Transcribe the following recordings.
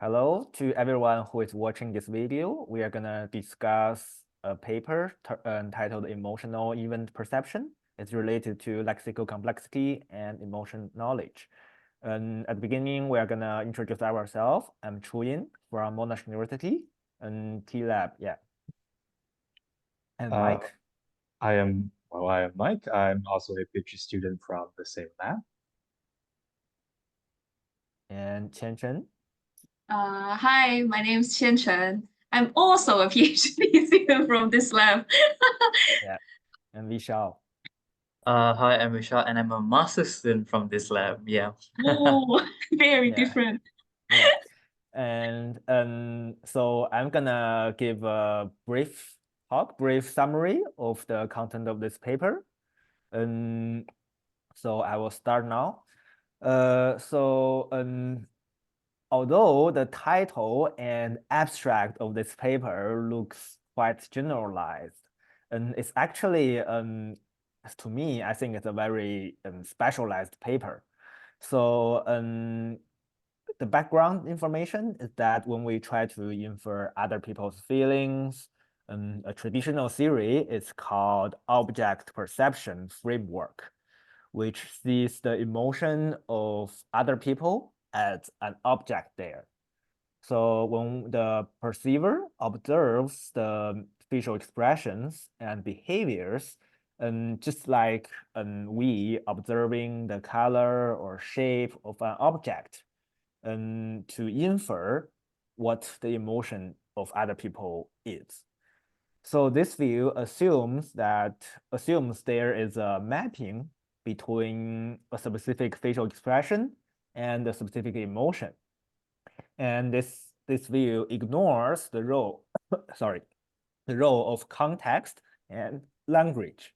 Hello to everyone who is watching this video. We are gonna discuss a paper entitled Emotional Event Perception. It's related to lexical complexity and emotion knowledge. And at the beginning, we are gonna introduce ourselves. I'm Chuyin from Monash University and T Lab, yeah. And Uh, Mike I am Mike. I'm also a PhD student from the same lab. and Chen. Hi, my name is Qian Chen. I'm also a PhD student from this lab. Yeah, and Vishaal. Hi, I'm Vishaal, and I'm a master's student from this lab. Yeah. Oh, very Yeah. different. Yeah. And so I'm gonna give a brief summary of the content of this paper. So I will start now. Although the title and abstract of this paper looks quite generalized, and it's actually, to me, I think it's a very specialized paper. So the background information is that when we try to infer other people's feelings, a traditional theory is called object perception framework, which sees the emotion of other people as an object there. So when the perceiver observes the facial expressions and behaviors, just like we observing the color or shape of an object, to infer what the emotion of other people is. So this view assumes there is a mapping between a specific facial expression and a specific emotion. And this view ignores the role, the role of context and language.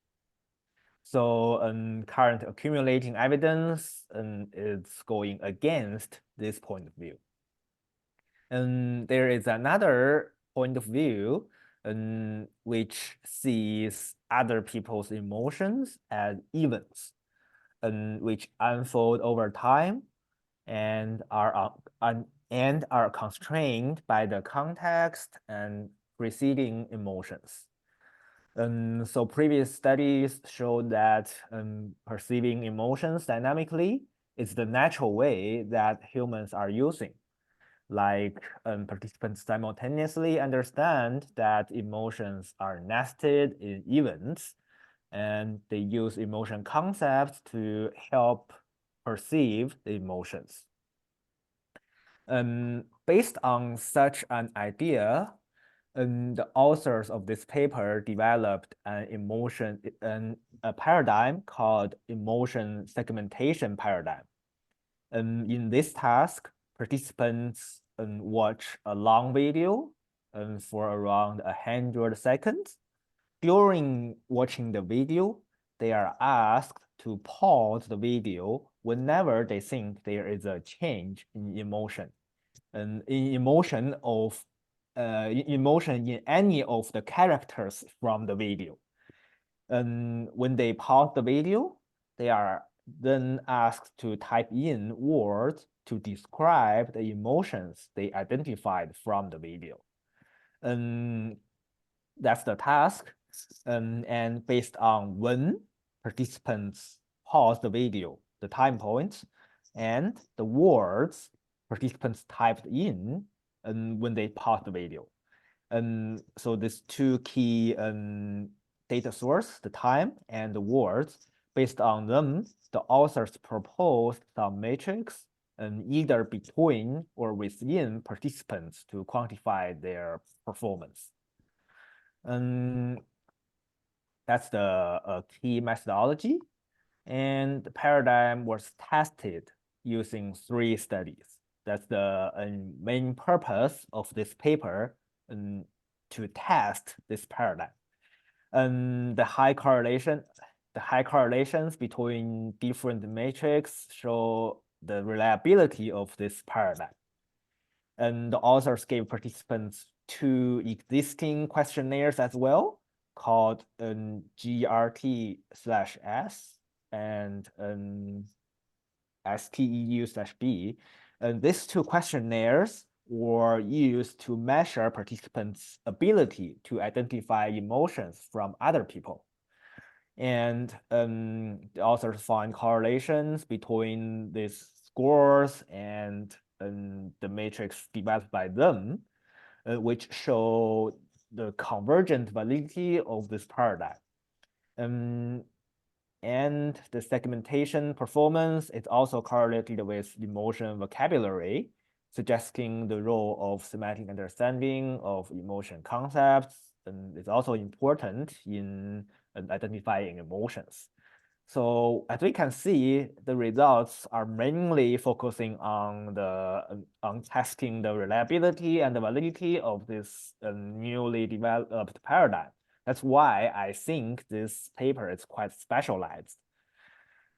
So current accumulating evidence is going against this point of view. And there is another point of view which sees other people's emotions as events, which unfold over time and are constrained by the context and preceding emotions. So previous studies showed that perceiving emotions dynamically is the natural way that humans are using. Like participants simultaneously understand that emotions are nested in events, and they use emotion concepts to help perceive the emotions. Based on such an idea, the authors of this paper developed a paradigm called emotion segmentation paradigm. In this task, participants watch a long video for around 100 seconds. During watching the video, they are asked to pause the video whenever they think there is a change in emotion. And in emotion in any of the characters from the video. And when they pause the video, they are then asked to type in words to describe the emotions they identified from the video. And that's the task. And based on when participants pause the video, the time points, and the words participants typed in and when they pause the video. And so these two key data source, the time and the words, based on them, the authors proposed some matrix either between or within participants to quantify their performance. And that's the key methodology. And the paradigm was tested using 3 studies. That's the main purpose of this paper, to test this paradigm. And the high correlations between different matrices show the reliability of this paradigm. And the authors gave participants 2 existing questionnaires as well, called GRT/S and STEU/B. And these 2 questionnaires or used to measure participants' ability to identify emotions from other people. And the authors find correlations between these scores and the matrix developed by them, which show the convergent validity of this paradigm. And the segmentation performance is also correlated with emotion vocabulary, suggesting the role of semantic understanding of emotion concepts, and it's also important in identifying emotions. So as we can see, the results are mainly focusing on testing the reliability and the validity of this newly developed paradigm. That's why I think this paper is quite specialized.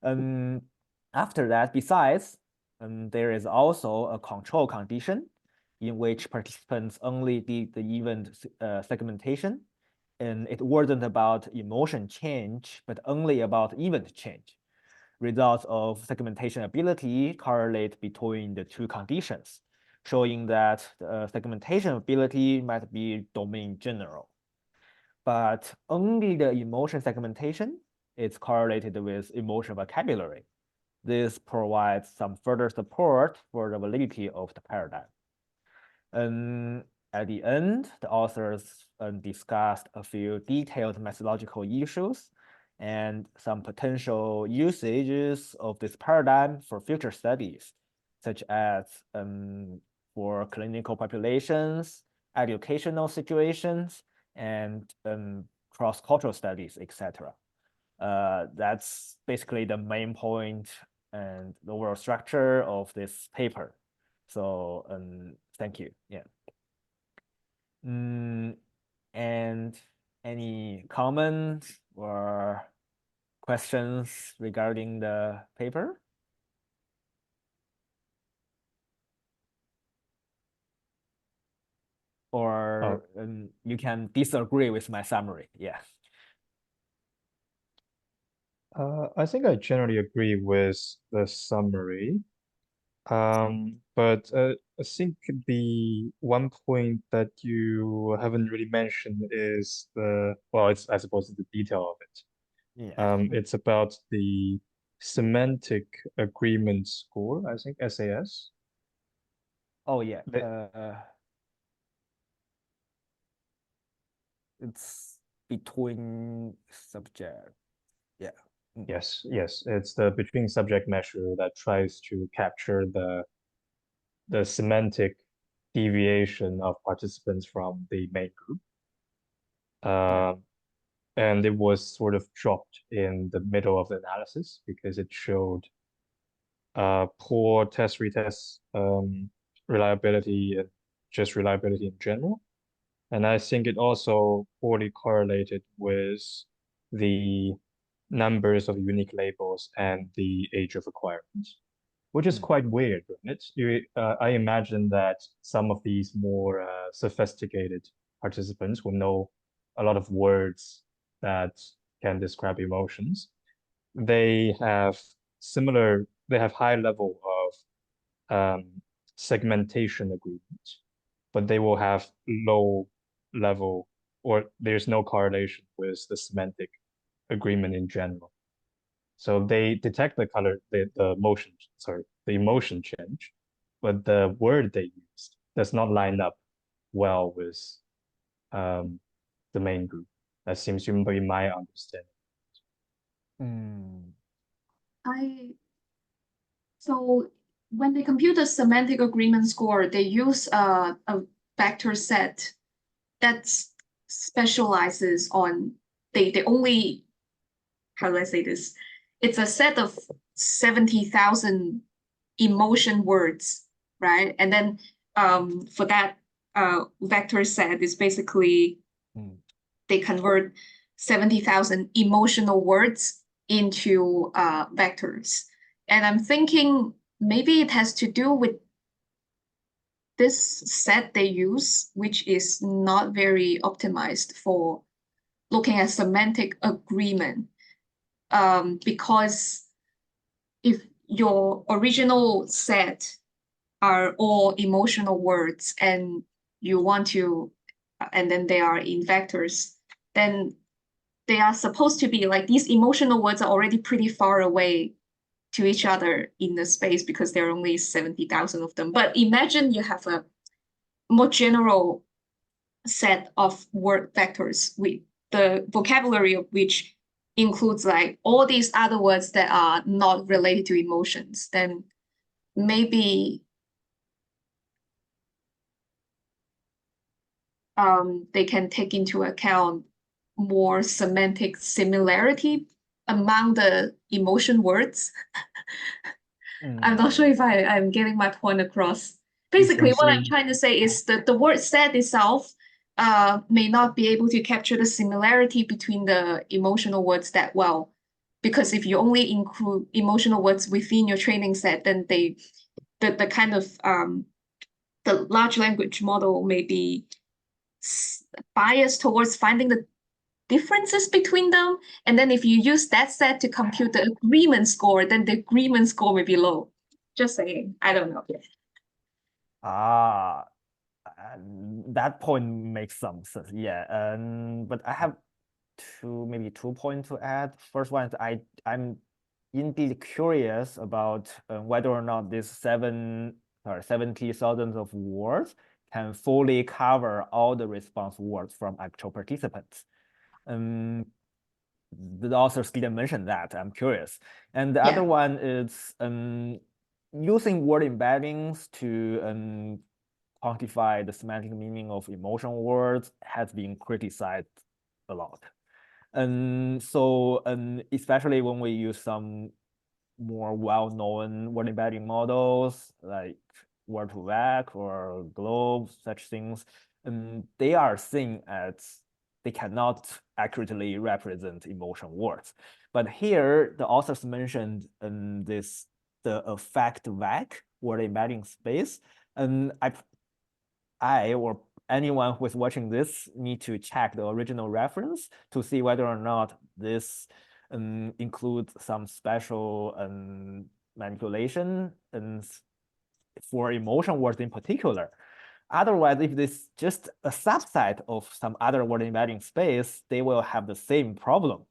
After that, besides, there is also a control condition in which participants only did the event segmentation, and it wasn't about emotion change, but only about event change. Results of segmentation ability correlate between the two conditions, showing that segmentation ability might be domain general. But only the emotion segmentation is correlated with emotion vocabulary. This provides some further support for the validity of the paradigm. At the end, the authors discussed a few detailed methodological issues and some potential usages of this paradigm for future studies, such as for clinical populations, educational situations, and cross-cultural studies, etc. That's basically the main point and the overall structure of this paper. So thank you. Yeah. And any comments or questions regarding the paper? Or you can disagree with my summary. Yeah. I think I generally agree with the summary. But I think the one point that you haven't really mentioned is it's I suppose the detail of it. Yeah. It's about the semantic agreement score, I think SAS. Oh yeah. It's between subject. Yeah. Yes, it's the between subject measure that tries to capture the semantic deviation of participants from the main group. And it was sort of dropped in the middle of the analysis because it showed poor test retest reliability and just reliability in general. And I think it also poorly correlated with the numbers of unique labels and the age of acquirement, which is quite weird, isn't it? I imagine that some of these more sophisticated participants will know a lot of words that can describe emotions. They have high level of segmentation agreement, but they will have low level, or there's no correlation with the semantic agreement in general. So they detect the emotion change, but the word they used does not line up well with the main group. That seems to be my understanding. So when they compute the semantic agreement score, they use a vector set that specializes on they only, how do I say this? It's a set of 70,000 emotion words, right? And then for that vector set is basically they convert 70,000 emotional words into vectors. And I'm thinking maybe it has to do with this set they use, which is not very optimized for looking at semantic agreement. Because if your original set are all emotional words and you want to, and then they are in vectors, then they are supposed to be like these emotional words are already pretty far away to each other in the space because there are only 70,000 of them. But imagine you have a more general set of word vectors with the vocabulary of which includes like all these other words that are not related to emotions, then maybe they can take into account more semantic similarity among the emotion words. I'm not sure if I'm getting my point across. Basically, what I'm Essentially, trying to say is that the word set itself may not be able to capture the similarity between the emotional words that well. Because if you only include emotional words within your training set, then the kind of the large language model may be biased towards finding the differences between them. And then if you use that set to compute the agreement score, then the agreement score may be low. Just saying, I don't know. Ah, that point makes some sense. Yeah. But I have maybe 2 points to add. First one is I'm indeed curious about whether or not this 70,000 of words can fully cover all the response words from actual participants. The authors didn't mention that. I'm curious. And the other one is using word embeddings to quantify the semantic meaning of emotion words has been criticized a lot. So especially when we use some more well-known word embedding models like Word2Vec or Globe, such things, they are seen as they cannot accurately represent emotion words. But here, the authors mentioned the effect VEC word embedding space, and I or anyone who is watching this need to check the original reference to see whether or not this includes some special manipulation and for emotion words in particular. Otherwise, if this just a subset of some other word embedding space, they will have the same problem.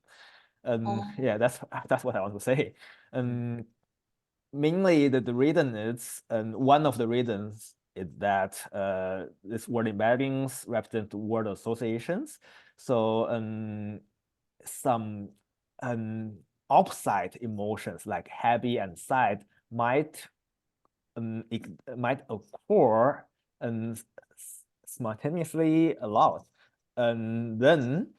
Yeah, that's what I want to say. Mainly the reason is, one of the reasons is that this word embeddings represent word associations. So some opposite emotions like happy and sad might occur spontaneously a lot, and then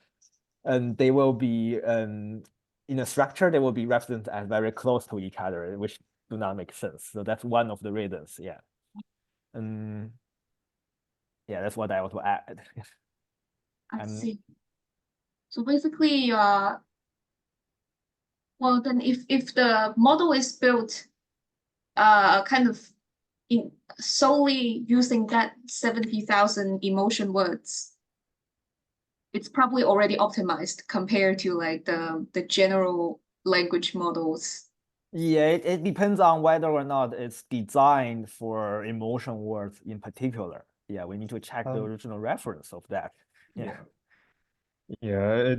they will be in a structure they will be represented as very close to each other, which do not make sense. So that's one of the reasons. Yeah. Yeah, that's what I want to add. I see. So basically, well, then if the model is built kind of in solely using that 70,000 emotion words, it's probably already optimized compared to like the general language models. Yeah, it depends on whether or not it's designed for emotion words in particular. Yeah, we need to check the original reference of that. Yeah. Yeah,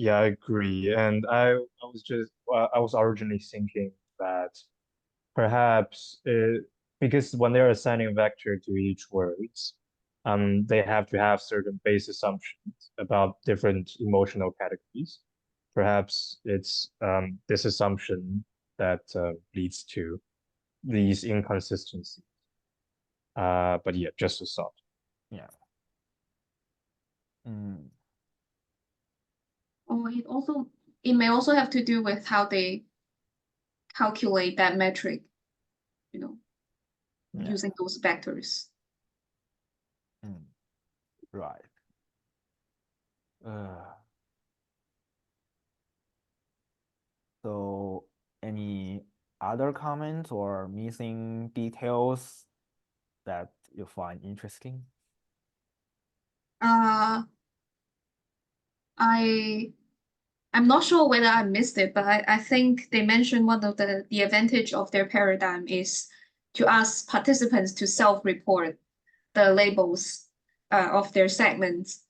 I agree. And I was originally thinking that perhaps because when they're assigning a vector to each words, they have to have certain base assumptions about different emotional categories. Perhaps it's this assumption that leads to these inconsistencies. But yeah, just a thought. Yeah. Or it may also have to do with how they calculate that metric, using those vectors. Right. So any other comments or missing details that you find interesting? I'm not sure whether I missed it, but I think they mentioned one of the advantage of their paradigm is to ask participants to self-report the labels of their segments,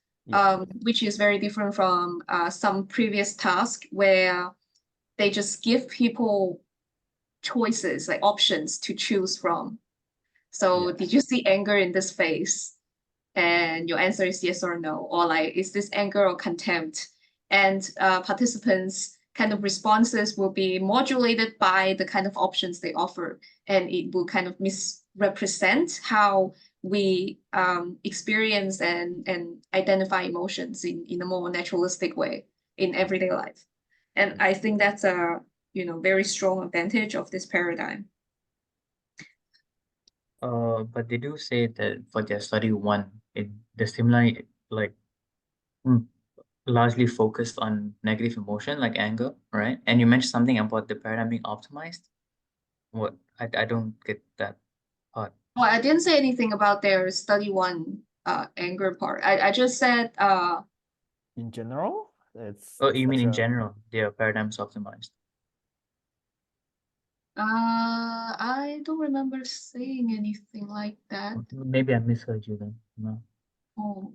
which is very different from some previous task where they just give people choices, like options to choose from. So did you see anger in this face? And your answer is yes or no, or like, is this anger or contempt? And participants' kind of responses will be modulated by the kind of options they offer, and it will kind of misrepresent how we experience and identify emotions in a more naturalistic way in everyday life. And I think that's a very strong advantage of this paradigm. But they do say that for their study one, the stimuli like largely focused on negative emotion like anger, right? And you mentioned something about the paradigm being optimized. What I don't get that part. Well, I didn't say anything about their study one anger part. I just said in general, it's Oh, you mean such in a general, their paradigms optimized? I don't remember saying anything like that. Maybe I misheard you then. No. Oh.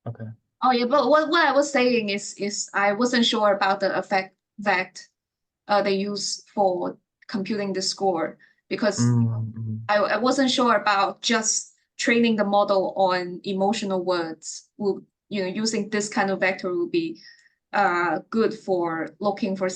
Okay. Oh yeah, but what I was saying is I wasn't sure about the effect that they use for computing the score, because I wasn't sure about just training the model on emotional words. Will using this kind of vector will be good for looking for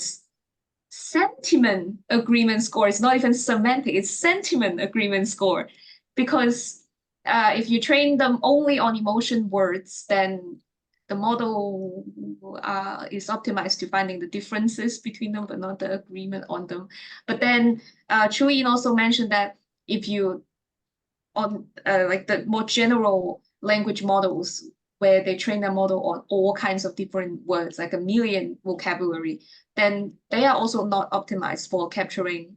sentiment agreement score. It's not even semantic, it's sentiment agreement score. Because if you train them only on emotion words, then the model is optimized to finding the differences between them, but not the agreement on them. But then Chuyin also mentioned that if you on like the more general language models where they train their model on all kinds of different words, like a million vocabulary, then they are also not optimized for capturing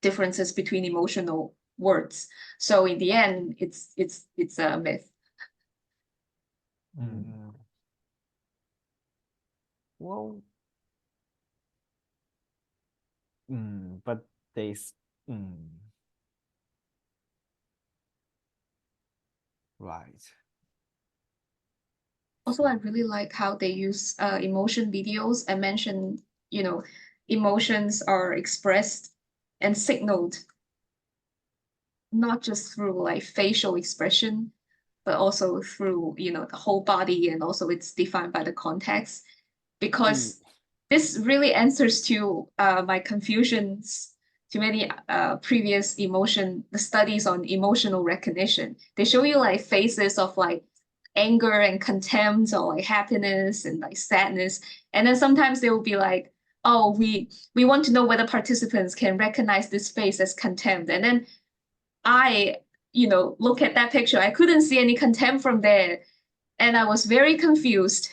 differences between emotional words. So in the end, it's a myth. Well, but they right. Also, I really like how they use emotion videos and mention, emotions are expressed and signaled not just through like facial expression, but also through, the whole body, and also it's defined by the context. Because this really answers to my confusions to many previous the studies on emotional recognition. They show you like faces of like anger and contempt, or like happiness and like sadness. And then sometimes they will be like, oh, we want to know whether participants can recognize this face as contempt. And then I, look at that picture, I couldn't see any contempt from there. And I was very confused.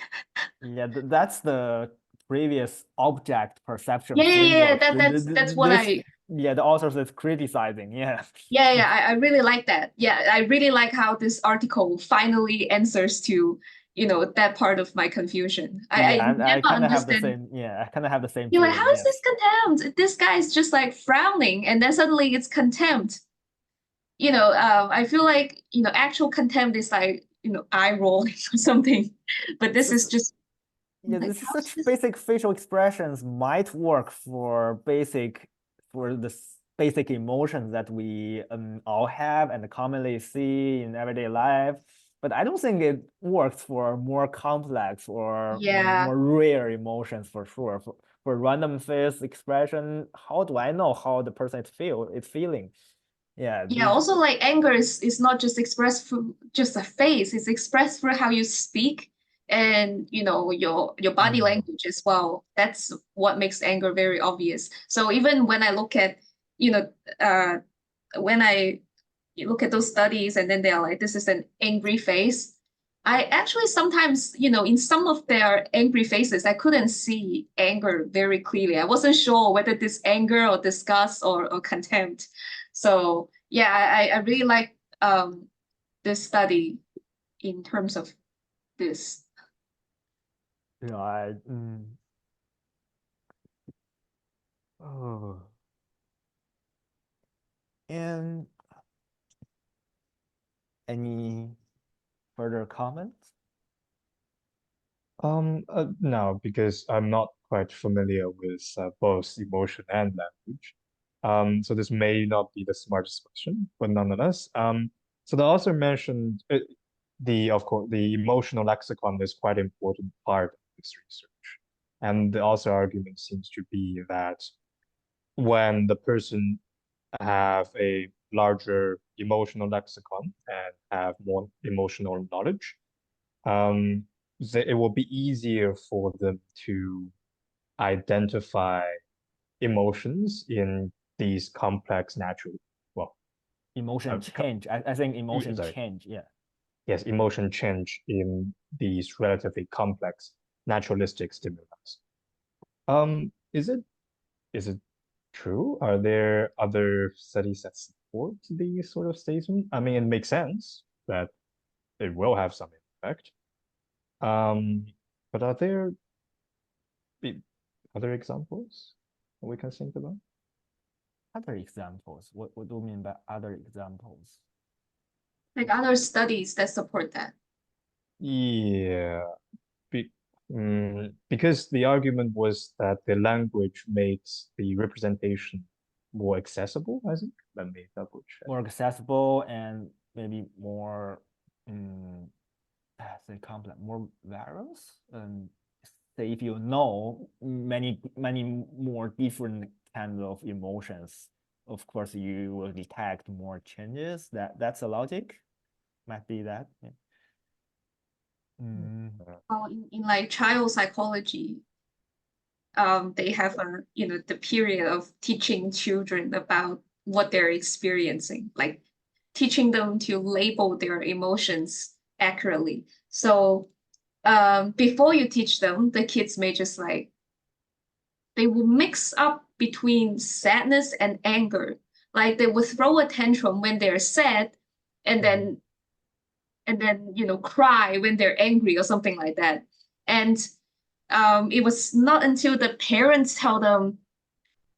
Yeah, that's the previous object perception Yeah, framework. that's what the authors is criticizing. Yeah. I really like that. Yeah, I really like how this article finally answers to, that part of my confusion. I never kind of have the understand. same. Yeah, I kind of have the same You're like, feeling. how is this contempt? This guy is just like frowning, and then suddenly it's contempt. I feel like, actual contempt is like, eye rolling or something. But this is just Yeah, like, such basic facial expressions might work for the basic emotions that we all have and commonly see in everyday life. But I don't think it works for more complex or more rare emotions for sure. For random face expression, how do I know how the person is feeling? Yeah. Also like anger is not just expressed through just a face, it's expressed through how you speak and your body language as well. That's what makes anger very obvious. So even when I look at when I look at those studies and then they're like, this is an angry face, I actually sometimes, in some of their angry faces, I couldn't see anger very clearly. I wasn't sure whether this anger or disgust or contempt. So yeah, I really like this study in terms of this. Right. Oh. And any further comments? No, because I'm not quite familiar with both emotion and language. So this may not be the smartest question, but nonetheless, so the author mentioned of course, the emotional lexicon is quite an important part of this research. And the author argument seems to be that when the person have a larger emotional lexicon and have more emotional knowledge, it will be easier for them to identify emotions in these complex natural, well, Emotion change. I think emotion sorry. change, yeah. Yes, emotion change in these relatively complex naturalistic stimuli. Is it true? Are there other studies that support these sort of statements? I mean, it makes sense that it will have some effect. But are there other examples that we can think about? Other examples. What do you mean by other examples? Like other studies that support that. Yeah, because the argument was that the language makes the representation more accessible, I think. Let me double check. More accessible and maybe more say complex, more various. Say if you know many more different kinds of emotions, of course you will detect more changes. That's a logic. Might be that. Yeah. In like child psychology, they have the period of teaching children about what they're experiencing, like teaching them to label their emotions accurately. So before you teach them, the kids may just like, they will mix up between sadness and anger. Like they will throw a tantrum when they're sad, and then cry when they're angry or something like that. And it was not until the parents tell them,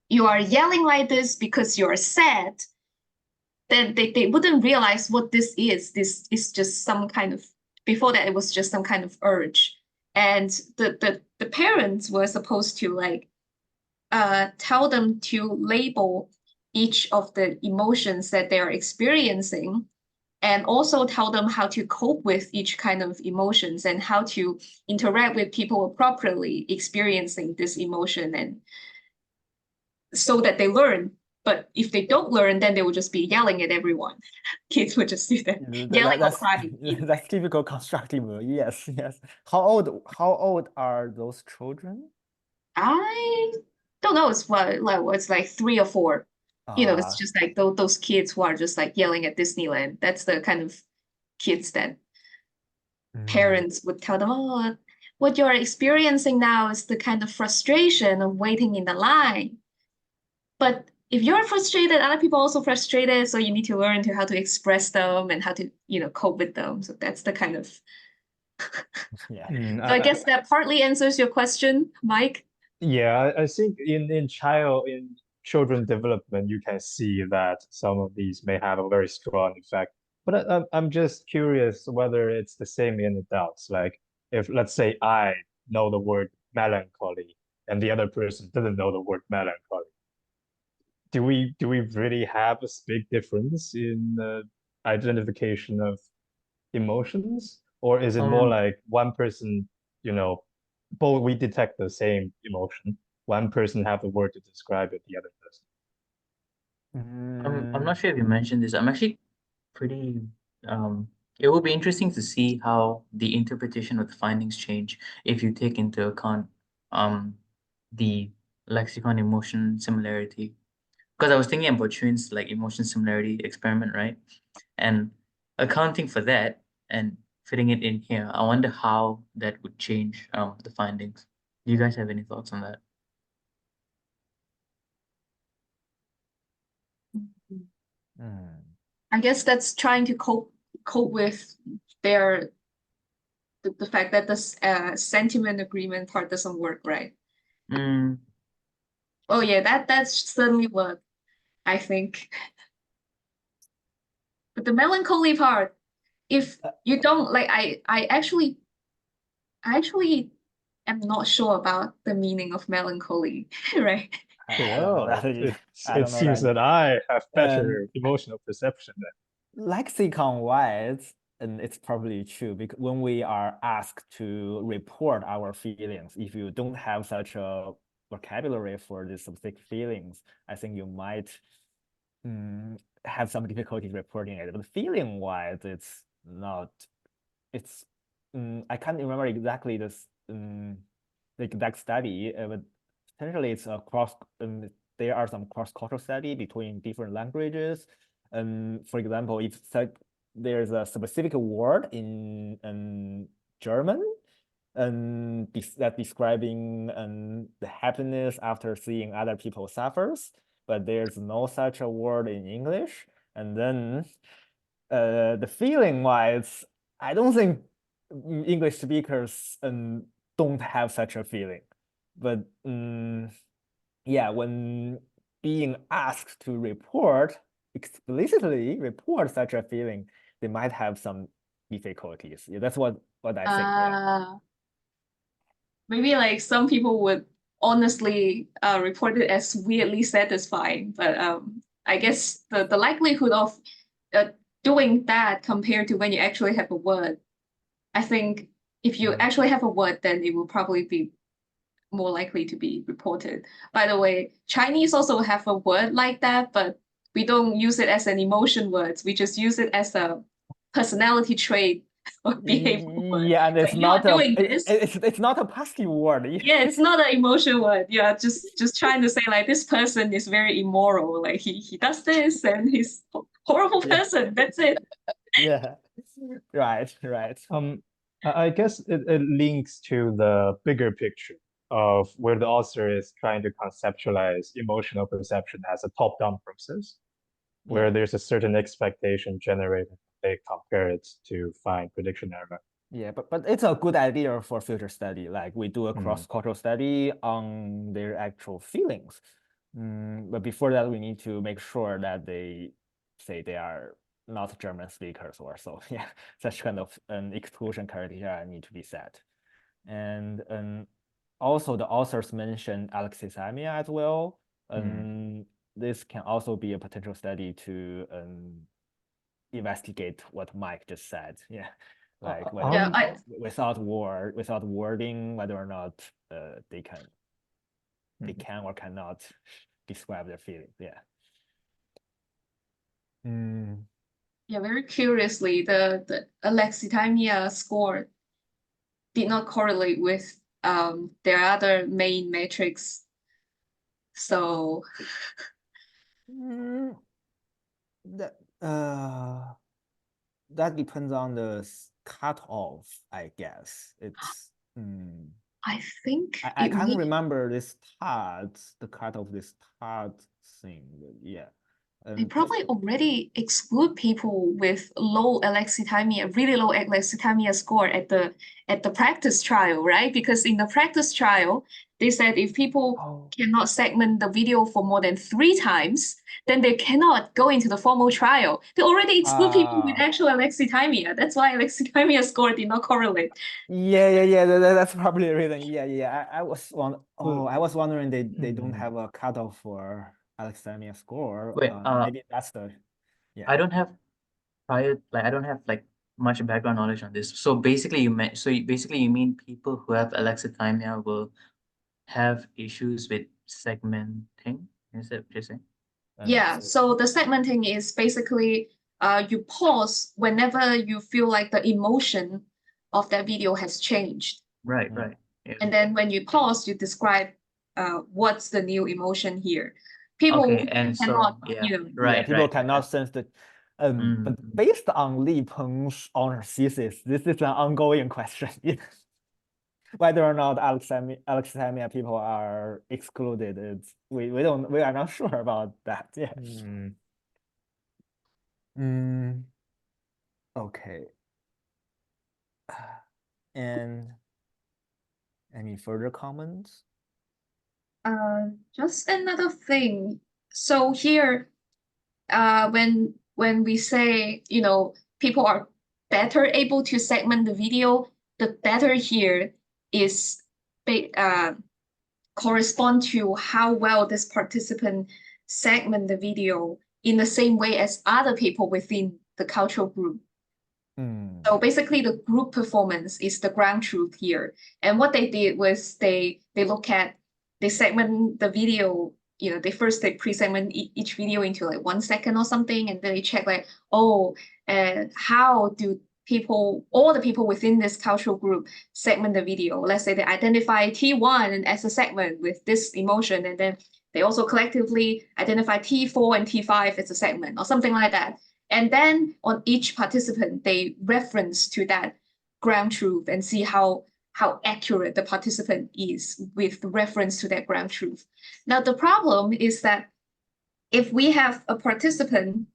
you are yelling like this because you're sad, that they wouldn't realize what this is. This is just some kind of, before that it was just some kind of urge. And the parents were supposed to like tell them to label each of the emotions that they're experiencing, and also tell them how to cope with each kind of emotions and how to interact with people appropriately experiencing this emotion, and so that they learn. But if they don't learn, then they will just be yelling at everyone. Kids would just do that, yelling or crying. That's typical constructive. Yes, yes. How old are those children? I don't know. It's like 3 or 4. It's just like those kids who are just like yelling at Disneyland. That's the kind of kids that parents would tell them, oh, what you're experiencing now is the kind of frustration of waiting in the line. But if you're frustrated, other people are also frustrated, so you need to learn how to express them and how to, cope with them. So that's the kind of yeah. So I guess that partly answers your question, Mike. Yeah, I think in children development, you can see that some of these may have a very strong effect. But I'm just curious whether it's the same in adults. Like if, let's say, I know the word melancholy and the other person doesn't know the word melancholy, do we really have a big difference in the identification of emotions? Or is it more like one person, both we detect the same emotion, one person have the word to describe it, the other person? I'm not sure if you mentioned this. I'm actually pretty it will be interesting to see how the interpretation of the findings change if you take into account the lexicon emotion similarity. Because I was thinking about Chuyin's like emotion similarity experiment, right? And accounting for that and fitting it in here, I wonder how that would change the findings. Do you guys have any thoughts on that? I guess that's trying to cope with the fact that this sentiment agreement part doesn't work, right? Oh yeah, that's certainly what I think. But the melancholy part, if you don't like, I actually am not sure about the meaning of melancholy, right? I don't know Well, that. I it don't know seems that. that I have better emotional perception than. Lexicon-wise, and it's probably true because when we are asked to report our feelings, if you don't have such a vocabulary for these specific feelings, I think you might have some difficulty reporting it. But feeling-wise, it's not. It's I can't remember exactly this the exact study, but essentially it's a there are some cross-cultural study between different languages. For example, if there's a specific word in German that describing the happiness after seeing other people suffers, but there's no such a word in English. And then the feeling wise, I don't think English speakers don't have such a feeling. But yeah, when being asked to explicitly report such a feeling, they might have some difficulties. Yeah, that's what I think. Yeah. Maybe like some people would honestly report it as weirdly satisfying, but I guess the likelihood of doing that compared to when you actually have a word, I think if you actually have a word, then it will probably be more likely to be reported. By the way, Chinese also have a word like that, but we don't use it as an emotion word. We just use it as a personality trait or behavior word. Yeah, and it's Like, you are not a doing this. it's not a positive word. Yeah, it's not an emotion word. Yeah, just trying to say like this person is very immoral. Like he does this and he's a horrible Yeah. person. That's it. Yeah. Right. I guess it links to the bigger picture of where the author is trying to conceptualize emotional perception as a top-down process, where there's a certain expectation generated. They compare it to find prediction error. Yeah, but it's a good idea for future study. Like we do a cross-cultural study on their actual feelings. But before that, we need to make sure that they say they are not German speakers or so. Yeah, such kind of an exclusion criteria need to be set. And also the authors mentioned alexithymia as well. This can also be a potential study to investigate what Mike just said. Yeah, like whether without wording, whether or not they can or cannot describe their feelings. Yeah. Yeah, very curiously, the alexithymia score did not correlate with their other main metrics. So that depends on the cutoff, I guess. It's I think I can't remember this the cut of this thing, but yeah. They probably already exclude people with low alexithymia, really low alexithymia score at the practice trial, right? Because in the practice trial, they said if people cannot segment the video for more than 3 times, then they cannot go into the formal trial. They already exclude people with actual alexithymia. That's why alexithymia score did not correlate. Yeah. That's probably the reason. Yeah. I was wondering they don't have a cutoff for alexithymia score. Wait, maybe that's the I don't have I don't have like much background knowledge on this. So basically you mean people who have alexithymia will have issues with segmenting? Is that what you're saying? Yeah, so the segmenting is basically you pause whenever you feel like the emotion of that video has changed. Right. Yeah. And then when you pause, you describe what's the new emotion here. People cannot, people cannot sense the but based on Li Peng's honor thesis, this is an ongoing question. Whether or not alexithymia people are excluded, we are not sure about that. Yeah. Okay. And any further comments? Just another thing. So here, when when we say, you know, people are better able to segment the video, the better here is correspond to how well this participant segment the video in the same way as other people within the cultural group. So basically the group performance is the ground truth here. And what they did was they segment the video, you know, they pre-segment each video into like 1 second or something, and then they check like, oh, how do all the people within this cultural group segment the video. Let's say they identify T1 as a segment with this emotion, and then they also collectively identify T4 and T5 as a segment or something like that. And then on each participant, they reference to that ground truth and see how accurate the participant is with reference to that ground truth. Now, the problem is that if we have a participant,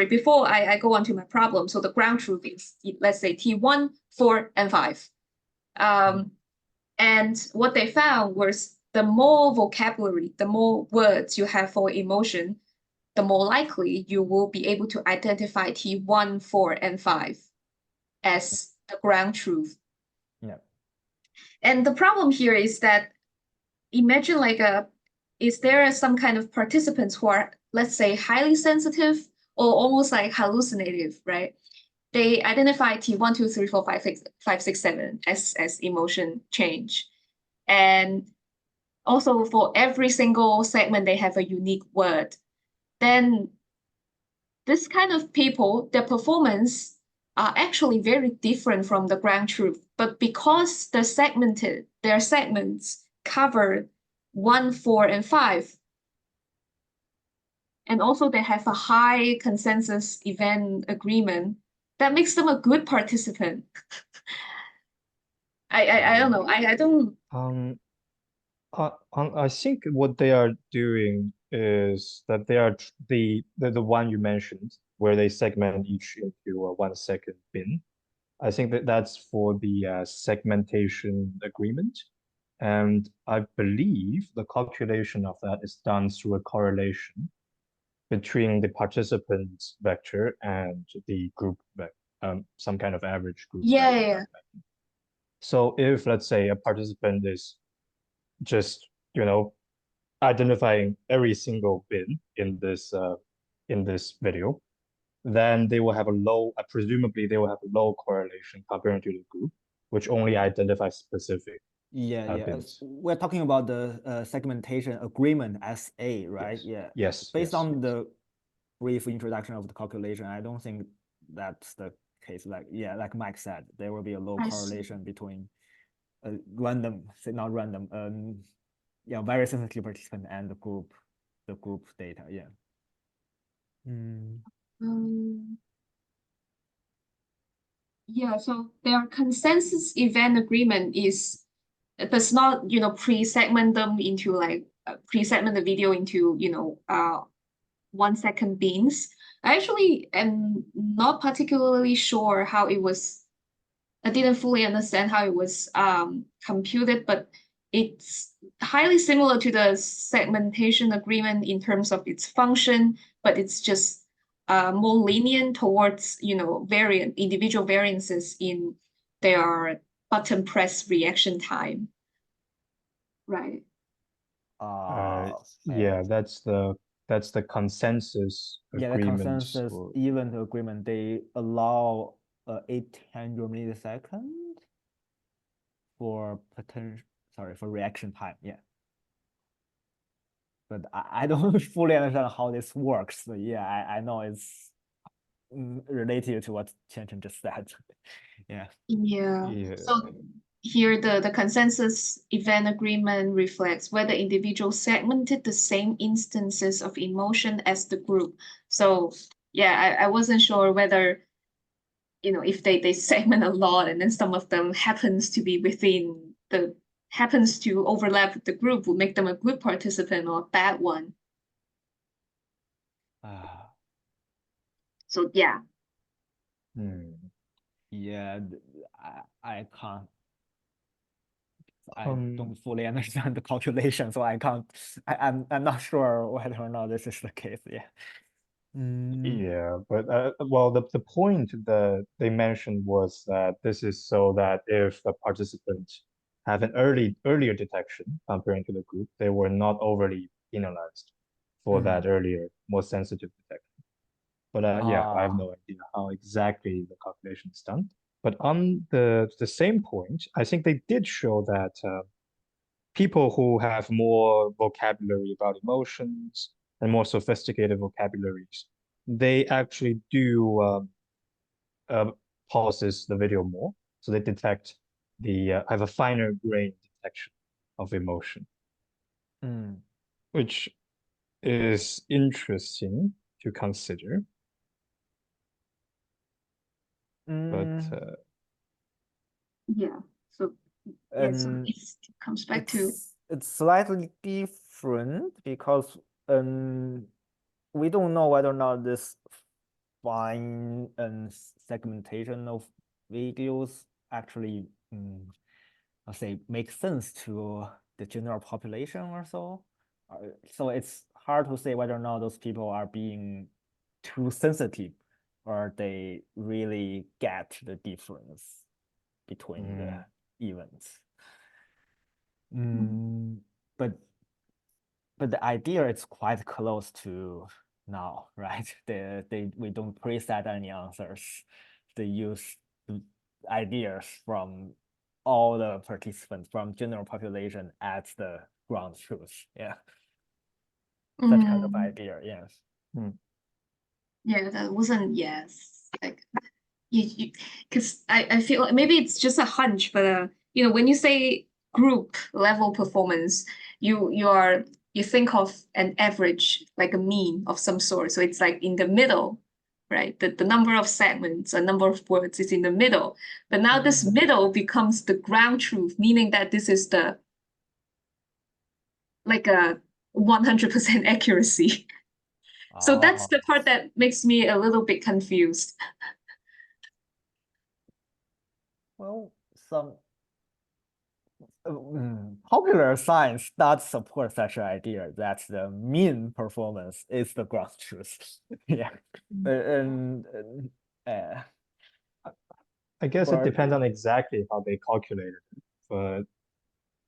before I go on to my problem, so the ground truth is, let's say T1, 4, and 5. And what they found was the more vocabulary, the more words you have for emotion, the more likely you will be able to identify T1, 4, and 5 as the ground truth. Yeah. And the problem here is that imagine is there some kind of participants who are, let's say, highly sensitive or almost like hallucinative, right? They identify T1, 2, 3, 4, 5, 6, 7 as emotion change. And also for every single segment, they have a unique word. Then this kind of people, their performance are actually very different from the ground truth. But because their segments cover 1, 4, and 5, and also they have a high consensus event agreement, that makes them a good participant. I don't know. I don't. I think what they are doing is that they are the one you mentioned, where they segment each into a 1 second bin. I think that's for the segmentation agreement. And I believe the calculation of that is done through a correlation between the participant vector and the group vector, some kind of average group Yeah. So if, let's say, a participant is just, identifying every single bin in this video, then they will have presumably they will have a low correlation compared to the group, which only identifies specific bins. We're talking about the segmentation agreement as A, right? Yes. Based on the brief introduction of the calculation, I don't think that's the case. Like Mike said, there will be a low correlation between very sensitive participant and the group data. So their consensus event agreement does not, pre-segment them into pre-segment the video into, 1 second bins. I actually am not particularly sure how it was. I didn't fully understand how it was computed, but it's highly similar to the segmentation agreement in terms of its function, but it's just more lenient towards, individual variances in their button press reaction time. Right. That's the consensus agreement. The consensus event agreement, they allow 800 milliseconds for reaction time. But I don't fully understand how this works. So I know it's related to what Chen just said. So here the consensus event agreement reflects whether individuals segmented the same instances of emotion as the group. So I wasn't sure whether, if they segment a lot and then some of them happens to overlap with the group, will make them a good participant or a bad one. So I can't. I don't fully understand the calculation, so I can't. I'm not sure whether or not this is the case. Yeah, but well, the point that they mentioned was that this is so that if the participants have an earlier detection comparing to the group, they were not overly penalized for that earlier, more sensitive detection. But yeah, I have no idea how exactly the calculation is done. But on the same point, I think they did show that people who have more vocabulary about emotions and more sophisticated vocabularies, they actually do uh, pauses the video more, so they detect the have a finer grain detection of emotion, which is interesting to consider. But Yeah. So yeah, so it comes back to it's slightly different because we don't know whether or not this fine segmentation of videos actually I'll say make sense to the general population or so. So it's hard to say whether or not those people are being too sensitive or they really get the difference between the events. But the idea is quite close to now, right? We don't preset any answers. They use ideas from all the participants from general population as the ground truth. Yeah. Such kind of idea, yes. Yeah, that wasn't like you because I feel like maybe it's just a hunch, but you know, when you say group level performance, you think of an average, like a mean of some sort. So it's like in the middle, right? The number of segments, a number of words is in the middle. But now this middle becomes the ground truth, meaning that this is the like a 100% accuracy. So that's the part that makes me a little bit confused. Well, some popular science does support such an idea that the mean performance is the ground truth. Yeah. I guess it depends on exactly how they calculated it. But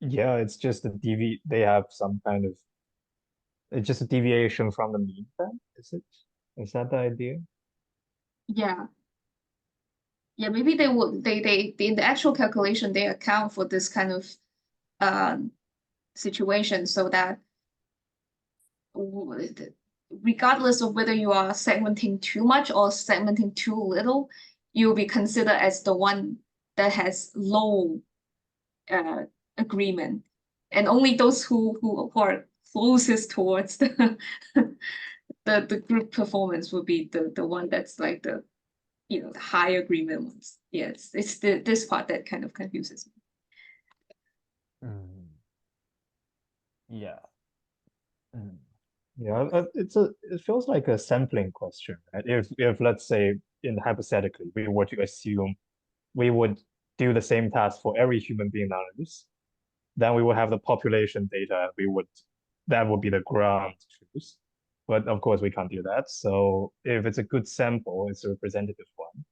yeah, it's just they have some kind of, it's just a deviation from the mean then, is it? Is that the idea? Yeah. Yeah, maybe they would they in the actual calculation they account for this kind of situation so that regardless of whether you are segmenting too much or segmenting too little, you'll be considered as the one that has low agreement. And only those who are closest towards the group performance will be the one that's like the the high agreement ones. Yes, it's this part that kind of confuses me. Yeah. Yeah, it feels like a sampling question, right? If let's say hypothetically we were to assume we would do the same task for every human being on Earth, then we would have the population data. That would be the ground truth. But of course we can't do that. So if it's a good sample, it's a representative one,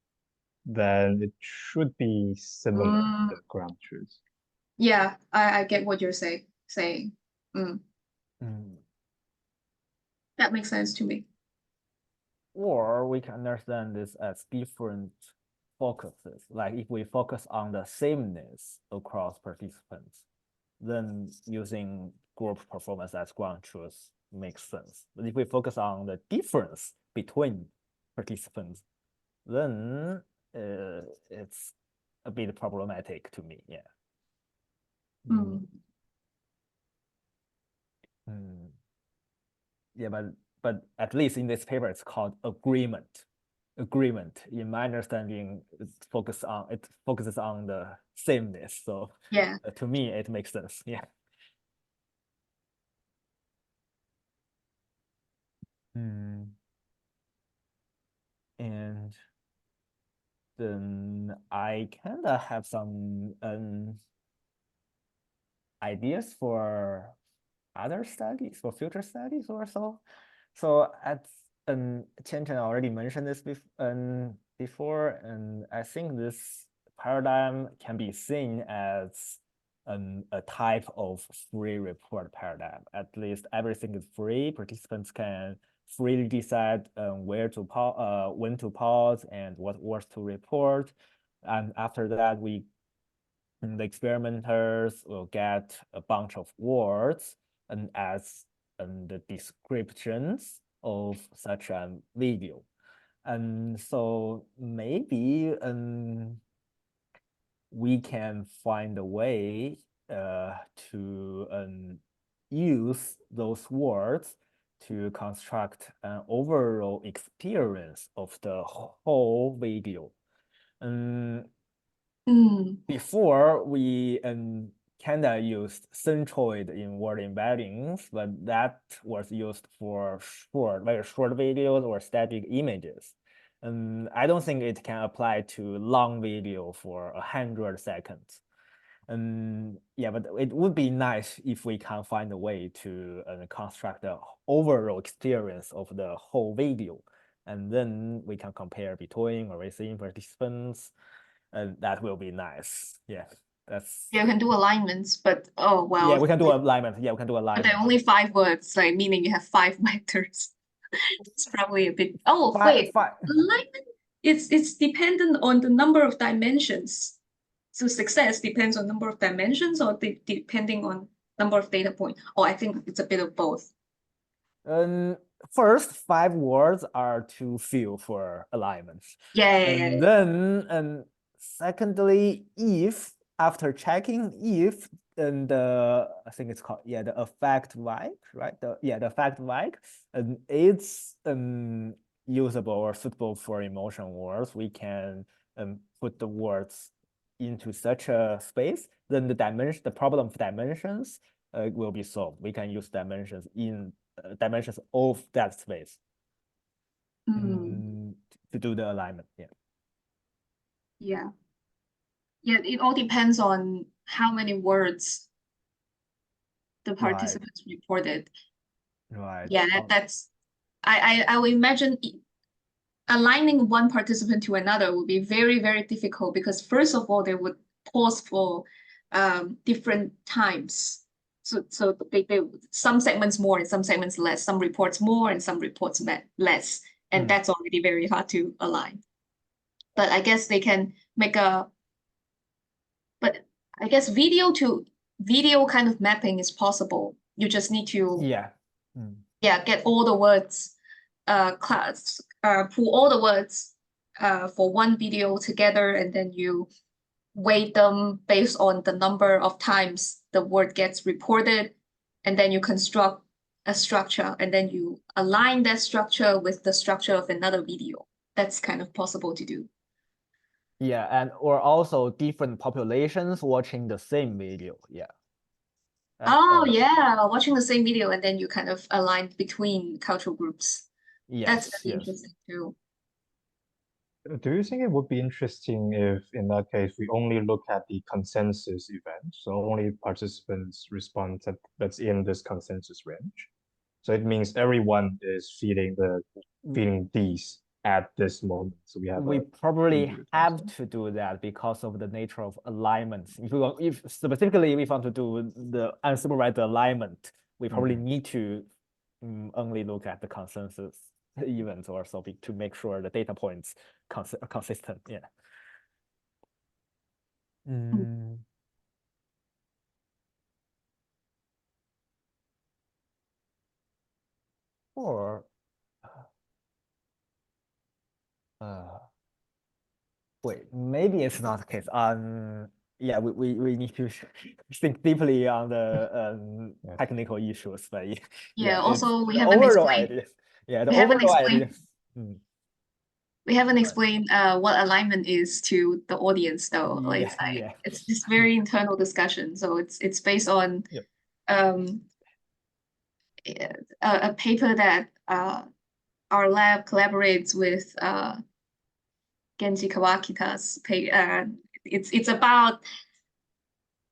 then it should be similar to ground truth. Yeah, I get what you're saying. That makes sense to me. Or we can understand this as different focuses. Like if we focus on the sameness across participants, then using group performance as ground truth makes sense. But if we focus on the difference between participants, then it's a bit problematic to me. Yeah. Yeah, but at least in this paper, it's called agreement. Agreement, in my understanding, it focuses on the sameness. So yeah, to me, it makes sense. Yeah. And then I kind of have some ideas for other studies, for future studies or so. So Chen already mentioned this before, and I think this paradigm can be seen as a type of free report paradigm. At least everything is free. Participants can freely decide when to pause and what words to report. And after that, the experimenters will get a bunch of words and as the descriptions of such a video. And so maybe we can find a way to use those words to construct an overall experience of the whole video. Before we kind of used centroid in word embeddings, but that was used for very short videos or static images. I don't think it can apply to long video for 100 seconds. Yeah, but it would be nice if we can find a way to construct the overall experience of the whole video. And then we can compare between or within participants. And that will be nice. Yeah, that's. Yeah, you can do alignments, but oh well. Yeah, we can do alignment. Yeah, we can do But alignment. there are only 5 words, like meaning you have 5 vectors. It's probably a bit. Oh wait, alignment. It's dependent on the number of dimensions. So success depends on number of dimensions, or depending on number of data points. Oh, I think it's a bit of both. First 5 words are too few for alignments. Yeah. And then secondly, if after checking if I think it's called the effect vibe, right? The effect vibe, and it's usable or suitable for emotion words. We can put the words into such a space. Then the problem of dimensions will be solved. We can use dimensions in dimensions of that space to do the alignment. Yeah, it all depends on how many words the participants reported. Right. Yeah, that's I would imagine aligning one participant to another would be very, very difficult, because first of all, they would pause for different times. So they some segments more and some segments less, some reports more and some reports less. And that's already very hard to align. But I guess they can make but I guess video to video kind of mapping is possible. You just need to get all the words pull all the words for one video together, and then you weight them based on the number of times the word gets reported, and then you construct a structure, and then you align that structure with the structure of another video. That's kind of possible to do. Yeah, and or also different populations watching the same video. Yeah. Oh yeah, watching the same video, and then you kind of align between cultural groups. That's really interesting too. Do you think it would be interesting if, in that case, we only look at the consensus event, so only participants respond that's in this consensus range? So it means everyone is feeling these at this moment. So we probably have to do that because of the nature of alignments. If specifically we want to do the unsupervised alignment, we probably need to only look at the consensus events or something to make sure the data points are consistent. Yeah. Or wait, maybe it's not the case. Yeah, we need to think deeply on the technical issues, but also we the haven't overall explained. idea. Yeah, the overall idea. We haven't explained what alignment is to the audience, though. Like, it's this very internal discussion. So it's based on a paper that our lab collaborates with Genji Kawakita's paper. It's about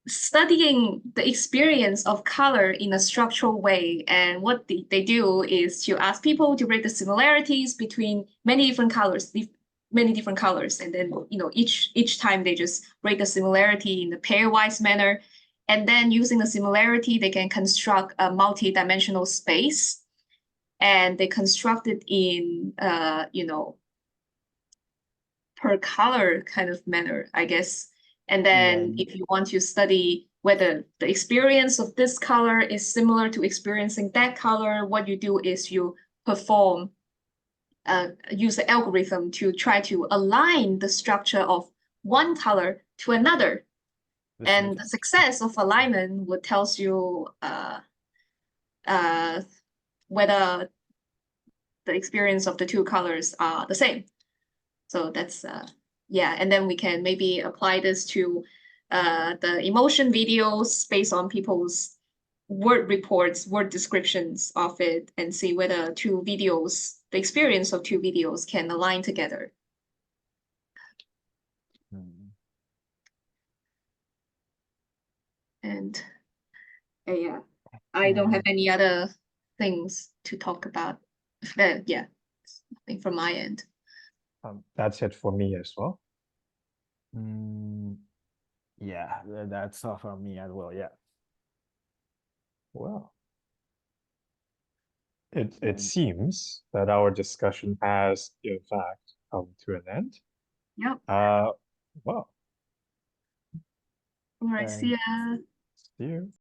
studying the experience of color in a structural way. And what they do is to ask people to rate the similarities between many different colors, and then each time they just rate the similarity in a pairwise manner. And then using the similarity, they can construct a multi-dimensional space. And they construct it in per color kind of manner, I guess. And then Yeah. if you want to study whether the experience of this color is similar to experiencing that color, what you do is you perform, use the algorithm to try to align the structure of one color to another. And the success of alignment would tells you whether the experience of the two colors are the same. So that's yeah, and then we can maybe apply this to the emotion videos based on people's word reports, word descriptions of it, and see whether two videos, the experience of two videos can align together. And yeah, I don't have any other things to talk about. Yeah, nothing from my end. That's it for me as well. Yeah, that's all from me as well. Yeah. Well, it seems that our discussion has, in fact, come to an end. Yep. Well, All right, see ya. see you.